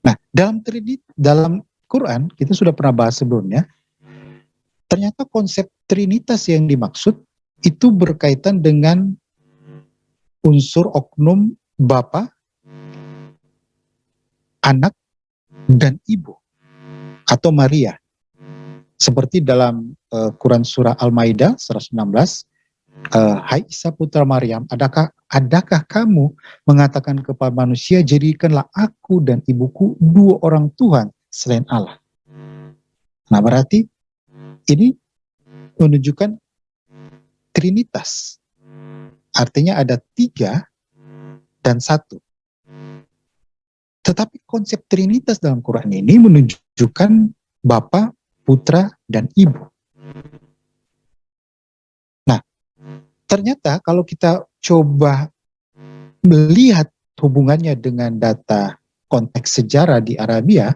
Nah, dalam Quran kita sudah pernah bahas sebelumnya. Ternyata konsep Trinitas yang dimaksud itu berkaitan dengan unsur oknum Bapa, Anak, dan Ibu atau Maria. Seperti dalam Quran surah Al-Maidah 116, Hai Isa putra Maryam, adakah kamu mengatakan kepada manusia, jadikanlah aku dan ibuku 2 orang Tuhan selain Allah. Nah, berarti ini menunjukkan Trinitas. Artinya ada 3 dan 1. Tetapi konsep Trinitas dalam Quran ini menunjukkan Bapa, Putra, dan Ibu. Nah, ternyata kalau kita coba melihat hubungannya dengan data konteks sejarah di Arabia,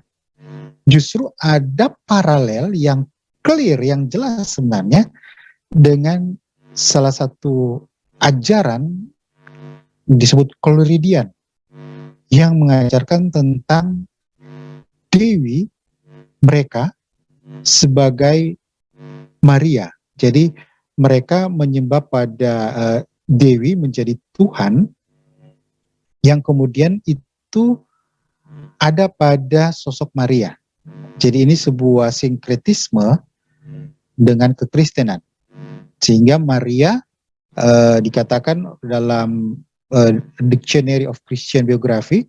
justru ada paralel yang clear, yang jelas sebenarnya dengan salah satu ajaran disebut Kolridian yang mengajarkan tentang Dewi mereka sebagai Maria. Jadi mereka menyembah pada Dewi menjadi Tuhan yang kemudian itu ada pada sosok Maria. Jadi ini sebuah sinkretisme dengan kekristenan. Sehingga Maria dikatakan dalam Dictionary of Christian Biography,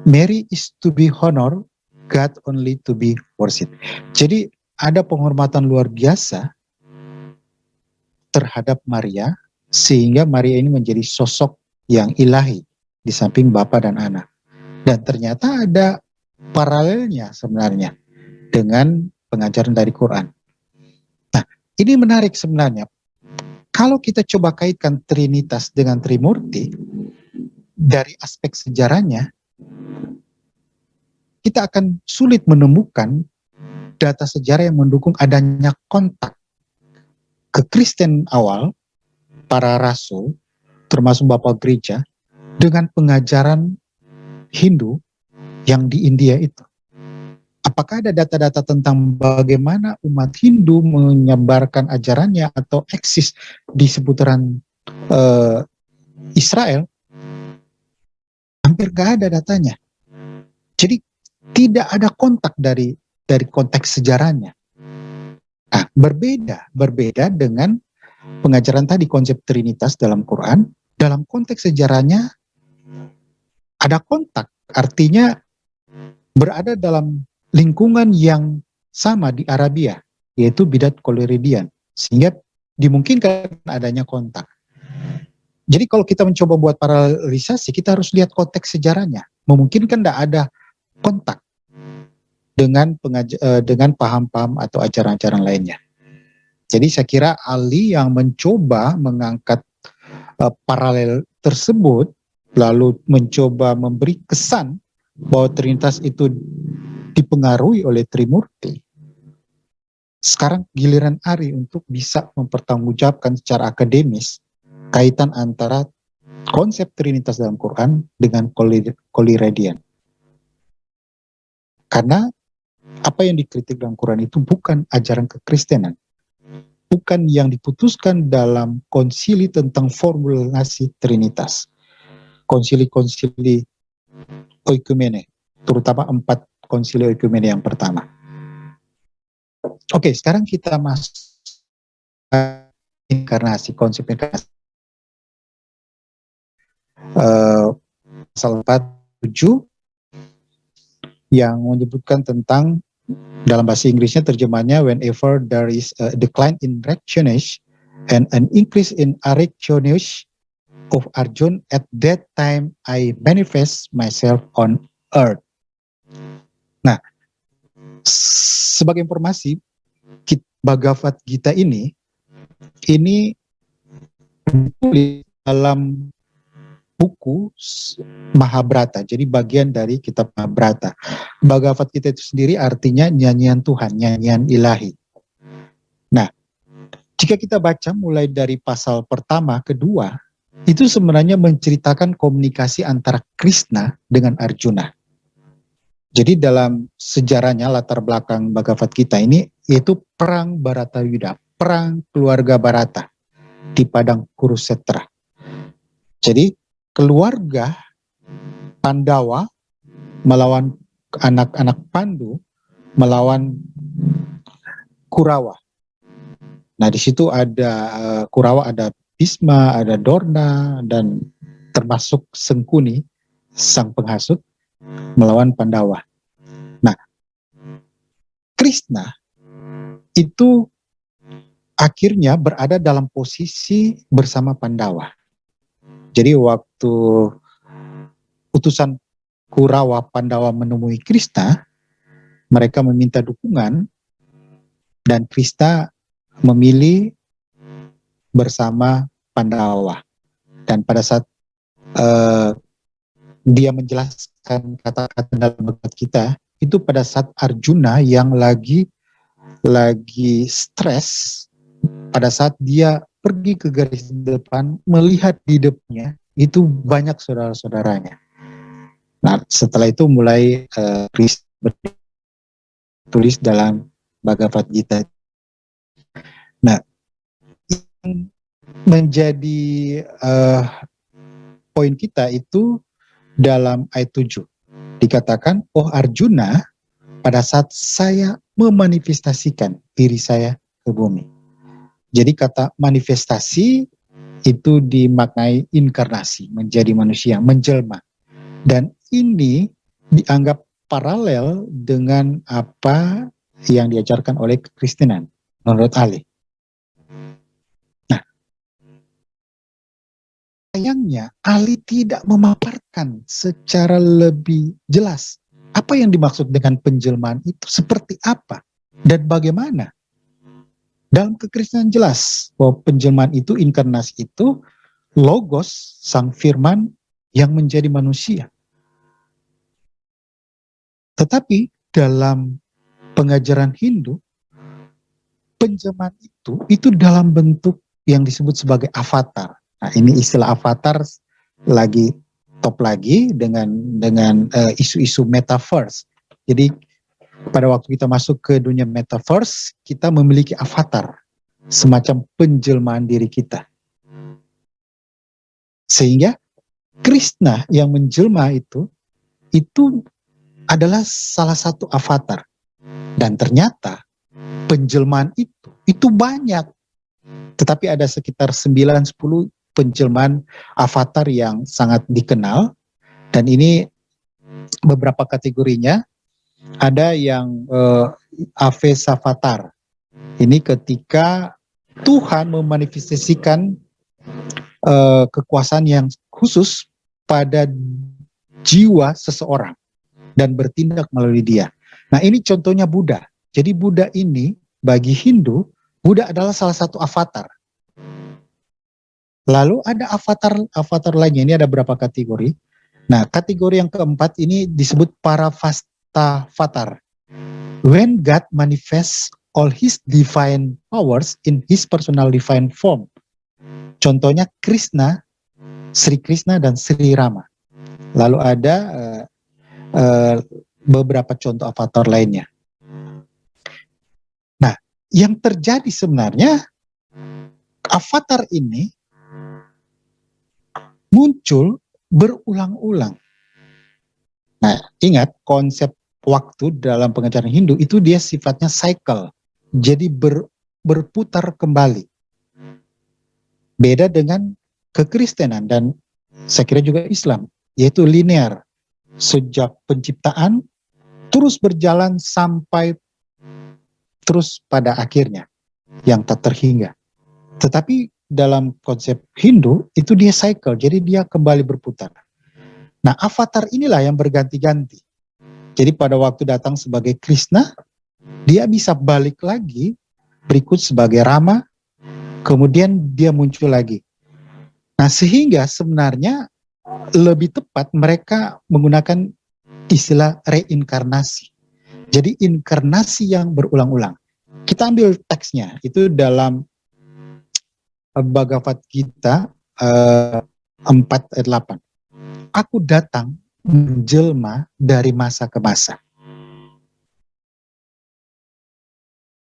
Mary is to be honored, God only to be worshipped. Jadi ada penghormatan luar biasa terhadap Maria, sehingga Maria ini menjadi sosok yang ilahi di samping Bapa dan Anak. Dan ternyata ada paralelnya sebenarnya dengan pengajaran dari Quran. Nah, ini menarik sebenarnya. Kalau kita coba kaitkan Trinitas dengan Trimurti, dari aspek sejarahnya, kita akan sulit menemukan data sejarah yang mendukung adanya kontak kekristen awal, para rasul, termasuk Bapak Gereja, dengan pengajaran Hindu yang di India itu. Apakah ada data-data tentang bagaimana umat Hindu menyebarkan ajarannya atau eksis di seputaran Israel? Hampir gak ada datanya. Jadi tidak ada kontak dari konteks sejarahnya. Nah, berbeda dengan pengajaran tadi konsep Trinitas dalam Quran. Dalam konteks sejarahnya ada kontak, artinya berada dalam lingkungan yang sama di Arabia, yaitu Bidat Koleridian, sehingga dimungkinkan adanya kontak. Jadi kalau kita mencoba buat paralelisasi, kita harus lihat konteks sejarahnya. Memungkinkan tidak ada kontak dengan paham-paham atau ajaran-ajaran lainnya. Jadi saya kira Ali yang mencoba mengangkat paralel tersebut, lalu mencoba memberi kesan bahwa Trinitas itu dipengaruhi oleh Trimurti. Sekarang giliran Ari untuk bisa mempertanggungjawabkan secara akademis kaitan antara konsep Trinitas dalam Quran dengan Koleridian. Karena apa yang dikritik dalam Quran itu bukan ajaran kekristenan, bukan yang diputuskan dalam konsili tentang formulasi Trinitas, konsili-konsili oikumene, terutama 4 konsili oikumene yang pertama. Oke, sekarang kita masuk inkarnasi, konsep inkarnasi. Pasal 47 yang menyebutkan tentang, dalam bahasa Inggrisnya terjemahnya, whenever there is a decline in Rakshanish and an increase in Ariksonish of Arjun, at that time I manifest myself on earth. Nah, sebagai informasi, Bhagavad Gita ini ditulis dalam buku Mahabharata, jadi bagian dari kitab Mahabharata. Bhagavad Gita itu sendiri artinya nyanyian Tuhan, nyanyian ilahi. Nah, jika kita baca mulai dari pasal pertama, kedua, itu sebenarnya menceritakan komunikasi antara Krishna dengan Arjuna. Jadi dalam sejarahnya, latar belakang Bhagavad Gita ini, yaitu perang Bharatayuddha, perang keluarga Bharata di padang Kurukshetra. Jadi keluarga Pandawa melawan anak-anak Pandu melawan Kurawa. Nah, di situ ada Kurawa, ada Bhisma, ada Dorna, dan termasuk Sengkuni, sang penghasut, melawan Pandawa. Nah, Krishna itu akhirnya berada dalam posisi bersama Pandawa. Jadi waktu utusan Kurawa Pandawa menemui Krishna, mereka meminta dukungan, dan Krishna memilih bersama Pandawa. Dan pada saat dia menjelaskan kata-kata dalam Bhagavad Gita, itu pada saat Arjuna yang lagi stres, pada saat dia pergi ke garis depan, melihat di depannya itu banyak saudara-saudaranya. Nah, setelah itu mulai Krishna tulis dalam Bhagavad Gita. Nah, yang menjadi poin kita itu dalam ayat 7. Dikatakan, oh Arjuna, pada saat saya memanifestasikan diri saya ke bumi. Jadi kata manifestasi itu dimaknai inkarnasi, menjadi manusia, menjelma. Dan ini dianggap paralel dengan apa yang diajarkan oleh kekristenan menurut Ali. Nah, sayangnya Ali tidak memaparkan secara lebih jelas apa yang dimaksud dengan penjelmaan itu, seperti apa dan bagaimana. Dalam kekristenan jelas bahwa penjelmaan itu, inkarnasi itu, Logos, sang firman yang menjadi manusia. Tetapi dalam pengajaran Hindu, penjelmaan itu dalam bentuk yang disebut sebagai avatar. Nah, ini istilah avatar lagi top lagi dengan isu-isu metaverse. Jadi pada waktu kita masuk ke dunia metaverse, kita memiliki avatar, semacam penjelmaan diri kita. Sehingga Krishna yang menjelma itu adalah salah satu avatar. Dan ternyata penjelmaan itu banyak. Tetapi ada sekitar 9-10 penjelmaan avatar yang sangat dikenal, dan ini beberapa kategorinya. Ada yang Aves Avatar. Ini ketika Tuhan memanifestasikan kekuasaan yang khusus pada jiwa seseorang dan bertindak melalui dia. Nah, ini contohnya Buddha. Jadi Buddha ini bagi Hindu, Buddha adalah salah satu avatar. Lalu ada avatar lainnya, ini ada berapa kategori. Nah, kategori yang keempat ini disebut Paravasta Avatar. When God manifests all his divine powers in his personal divine form. Contohnya Krishna, Sri Krishna dan Sri Rama. Lalu ada beberapa contoh avatar lainnya. Nah, yang terjadi sebenarnya avatar ini muncul berulang-ulang. Nah, ingat konsep waktu dalam pengajaran Hindu itu dia sifatnya cycle. Jadi berputar kembali. Beda dengan kekristenan dan saya kira juga Islam, yaitu linear. Sejak penciptaan terus berjalan sampai terus pada akhirnya yang tak terhingga. Tetapi dalam konsep Hindu itu dia cycle, jadi dia kembali berputar. Nah, avatar inilah yang berganti-ganti. Jadi pada waktu datang sebagai Krishna, dia bisa balik lagi berikut sebagai Rama, kemudian dia muncul lagi. Nah, sehingga sebenarnya lebih tepat mereka menggunakan istilah reinkarnasi. Jadi inkarnasi yang berulang-ulang. Kita ambil teksnya, itu dalam Bhagavad Gita 4 ayat 8. Aku datang menjelma dari masa ke masa.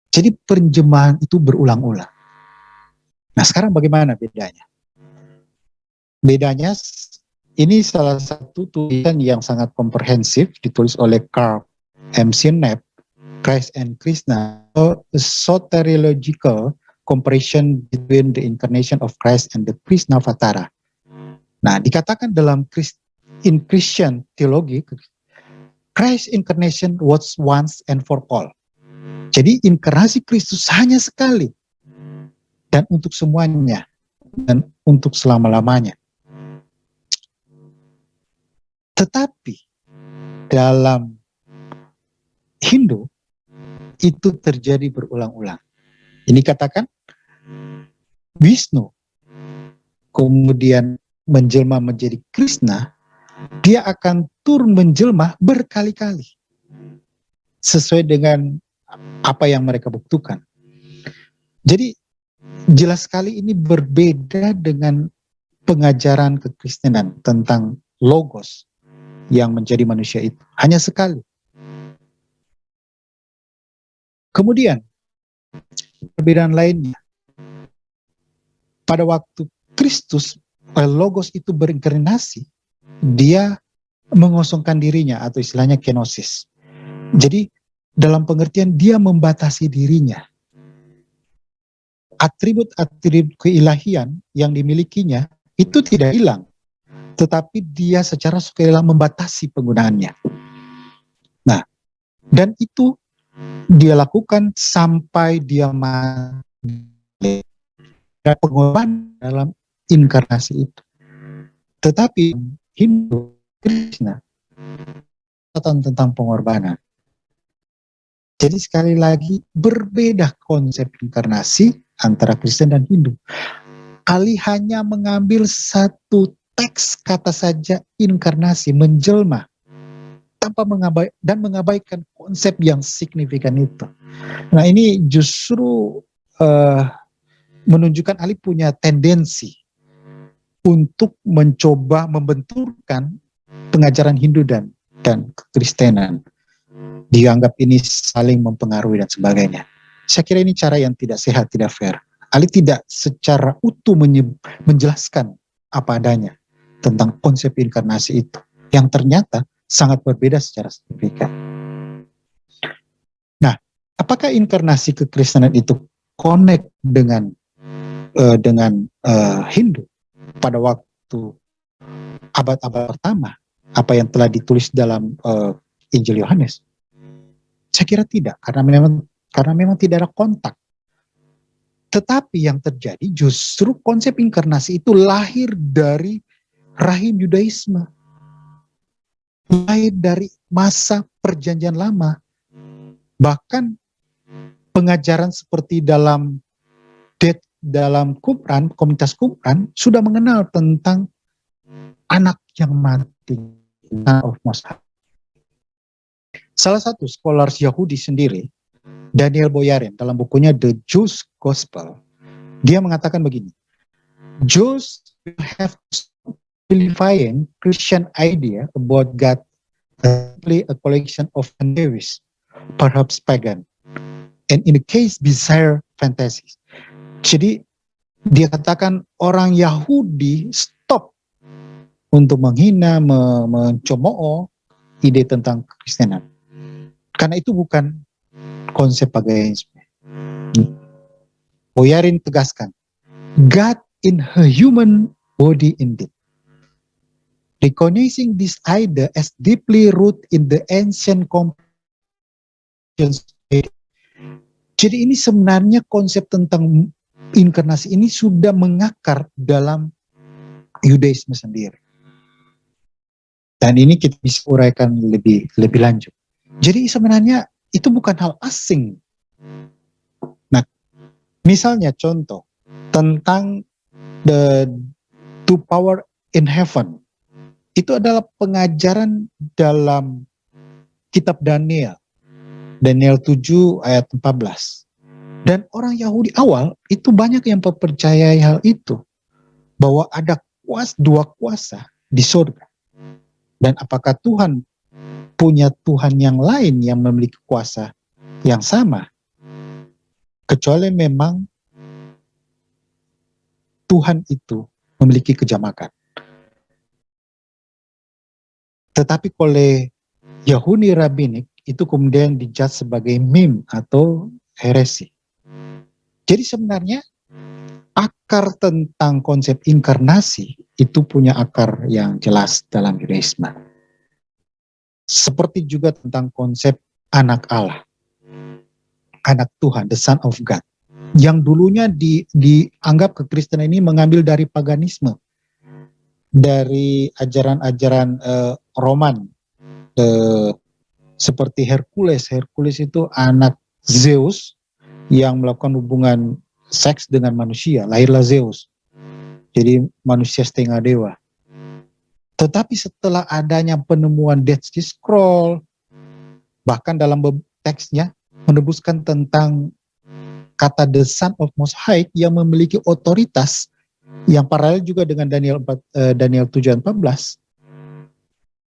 Jadi penjemahan itu berulang-ulang. Nah, sekarang bagaimana bedanya? Bedanya, ini salah satu tulisan yang sangat komprehensif ditulis oleh Karl M.C. Knapp, Christ and Krishna, a soteriological comparison between the incarnation of Christ and the Krishna Avatara. Nah, dikatakan dalam in Christian theology, Christ incarnation was once and for all. Jadi inkarnasi Kristus hanya sekali dan untuk semuanya dan untuk selama-lamanya. Tetapi dalam Hindu itu terjadi berulang-ulang. Ini katakan Wisnu kemudian menjelma menjadi Krishna, dia akan turun menjelma berkali-kali sesuai dengan apa yang mereka buktikan. Jadi jelas sekali ini berbeda dengan pengajaran kekristenan tentang logos yang menjadi manusia itu. Hanya sekali. Kemudian perbedaan lainnya, pada waktu Kristus logos itu berinkarnasi, dia mengosongkan dirinya atau istilahnya kenosis. Jadi dalam pengertian dia membatasi dirinya. Atribut-atribut keilahian yang dimilikinya itu tidak hilang, tetapi dia secara sukarela membatasi penggunaannya. Nah, dan itu dia lakukan sampai dia mati. Ada pengorbanan dalam inkarnasi itu. Tetapi Hindu, Krishna, tentang pengorbanan. Jadi sekali lagi berbeda konsep inkarnasi antara Kristen dan Hindu. Ali hanya mengambil satu teks kata saja inkarnasi, menjelma, tanpa mengabaikan konsep yang signifikan itu. Nah, ini justru menunjukkan Ali punya tendensi untuk mencoba membenturkan pengajaran Hindu dan kekristenan. Dianggap ini saling mempengaruhi dan sebagainya. Saya kira ini cara yang tidak sehat, tidak fair. Ali tidak secara utuh menjelaskan apa adanya tentang konsep inkarnasi itu, yang ternyata sangat berbeda secara signifikan. Nah, apakah inkarnasi kekristenan itu connect dengan Hindu pada waktu abad-abad pertama, apa yang telah ditulis dalam Injil Yohanes? Saya kira tidak, karena memang tidak ada kontak. Tetapi yang terjadi justru konsep inkarnasi itu lahir dari rahim Yudaisme, lahir dari masa Perjanjian Lama. Bahkan pengajaran seperti dalam Qumran, komunitas Qumran sudah mengenal tentang anak yang mati, Son of Most High. Salah satu scholars Yahudi sendiri, Daniel Boyarin, dalam bukunya The Jews Gospel, dia mengatakan begini, Jews will have to stop vilifying Christian idea about God simply a collection of endeavors, perhaps pagan, and in the case bizarre fantasies. Jadi dia katakan orang Yahudi stop untuk menghina, mencemooh ide tentang Kristenan. Karena itu bukan konsep paganisme. Boyarin tegaskan, God in a human body indeed. Recognizing this idea as deeply rooted in the ancient conceptions. Jadi ini sebenarnya konsep tentang inkarnasi ini sudah mengakar dalam Yudaisme sendiri. Dan ini kita bisa uraikan lebih lanjut. Jadi sebenarnya itu bukan hal asing. Nah, misalnya contoh tentang the two power in heaven. Itu adalah pengajaran dalam kitab Daniel. Daniel 7 ayat 14. Dan orang Yahudi awal itu banyak yang mempercayai hal itu. Bahwa ada dua kuasa di surga. Dan apakah Tuhan punya Tuhan yang lain yang memiliki kuasa yang sama? Kecuali memang Tuhan itu memiliki kejamakan. Tetapi oleh Yahudi Rabbinik itu kemudian dijudge sebagai meme atau heresi. Jadi sebenarnya akar tentang konsep inkarnasi itu punya akar yang jelas dalam Yudaisme. Seperti juga tentang konsep anak Allah, anak Tuhan, the Son of God, yang dulunya dianggap kekristenan ini mengambil dari paganisme, dari ajaran-ajaran Roman, seperti Hercules. Hercules itu anak Zeus yang melakukan hubungan seks dengan manusia, lahirlah Zeus. Jadi manusia setengah dewa. Tetapi setelah adanya penemuan Dead Sea Scroll, bahkan dalam teksnya menebuskan tentang kata the Son of Most High yang memiliki otoritas yang paralel juga dengan Daniel 7:14,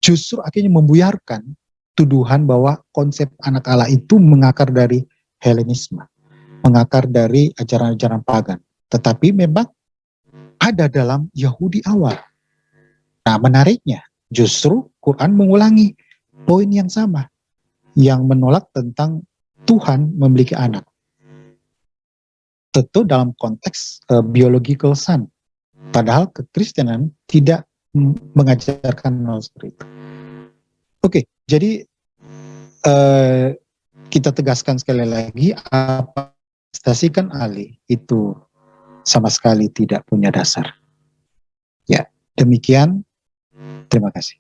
justru akhirnya membuyarkan tuduhan bahwa konsep anak Allah itu mengakar dari Helenisme, mengakar dari ajaran-ajaran pagan. Tetapi memang ada dalam Yahudi awal. Nah, menariknya justru Quran mengulangi poin yang sama, yang menolak tentang Tuhan memiliki anak. Tentu dalam konteks biological son. Padahal kekristenan tidak mengajarkan hal seperti itu. Oke, jadi kita tegaskan sekali lagi, apa stasikan Ali itu sama sekali tidak punya dasar. Ya, demikian. Terima kasih.